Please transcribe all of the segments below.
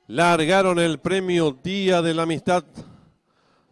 Largaron el premio Día de la Amistad.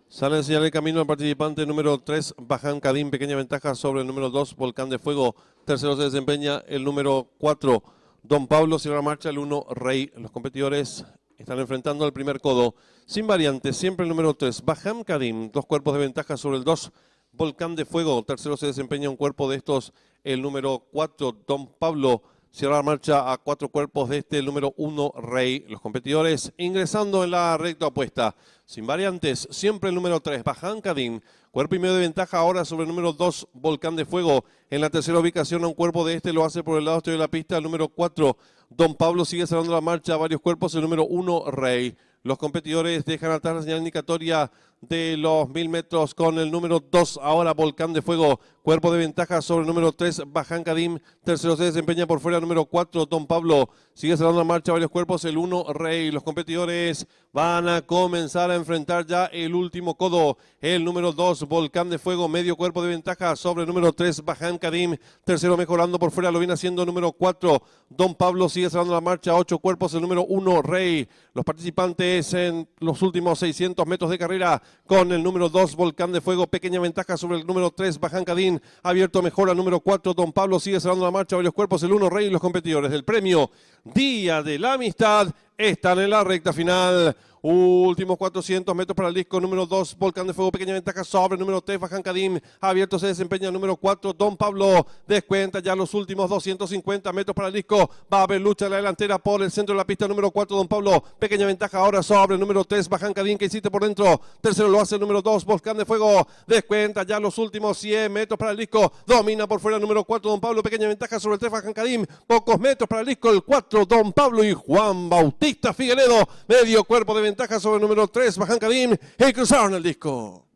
Sale a enseñar el camino al participante número 3, Bajan Kadim, pequeña ventaja sobre el número 2, Volcán de Fuego. Tercero se desempeña el número 4, Don Pablo. Cierra la marcha el 1, Rey. Los competidores están enfrentando al primer codo. Sin variantes, siempre el número 3, Bajan Kadim. 2 cuerpos de ventaja sobre el 2, Volcán de Fuego. Tercero se desempeña un cuerpo de estos, el número 4, Don Pablo. Cierra la marcha a 4 cuerpos de este, el número 1, Rey. Los competidores ingresando en la recta opuesta. Sin variantes, siempre el número 3, Bajan Kadim. Cuerpo y medio de ventaja ahora sobre el número 2, Volcán de Fuego. En la tercera ubicación a un cuerpo de este lo hace por el lado exterior de la pista, el número 4, Don Pablo. Sigue cerrando la marcha a varios cuerpos, el número 1, Rey. Los competidores dejan atrás la señal indicatoria de los 1000 metros con el número 2, ahora Volcán de Fuego. Cuerpo de ventaja sobre el número 3, Bajan Kadim. Tercero se desempeña por fuera el número 4, Don Pablo. Sigue cerrando la marcha varios cuerpos, el 1, Rey. Los competidores van a comenzar a enfrentar ya el último codo. El número 2, Volcán de Fuego, medio cuerpo de ventaja sobre el número 3, Bajan Kadim. Tercero mejorando por fuera, lo viene haciendo el número 4, Don Pablo. Sigue cerrando la marcha, 8 cuerpos, el número 1, Rey. Los participantes en los últimos 600 metros de carrera con el número 2, Volcán de Fuego, pequeña ventaja sobre el número 3, Bajan Kadim. Abierto mejor al número 4, Don Pablo. Sigue cerrando la marcha, varios cuerpos, el 1, Rey. Los competidores del premio Día de la Amistad están en la recta final. Últimos 400 metros para el disco, número 2, Volcán de Fuego, pequeña ventaja sobre el número 3, Bajan Kadim. Abierto se desempeña el número 4, Don Pablo. Descuenta ya los últimos 250 metros para el disco. Va a haber lucha en la delantera por el centro de la pista, número 4, Don Pablo. Pequeña ventaja ahora sobre el número 3, Bajan Kadim, que hiciste por dentro. Tercero lo hace el número 2, Volcán de Fuego. Descuenta ya los últimos 100 metros para el disco. Domina por fuera el número 4, Don Pablo. Pequeña ventaja sobre el 3, Bajan Kadim. Pocos metros para el disco, el 4, Don Pablo y Juan Bautista Figueredo. Medio cuerpo de ventaja sobre el número 3, Bajan Kadim. Y cruzaron el disco.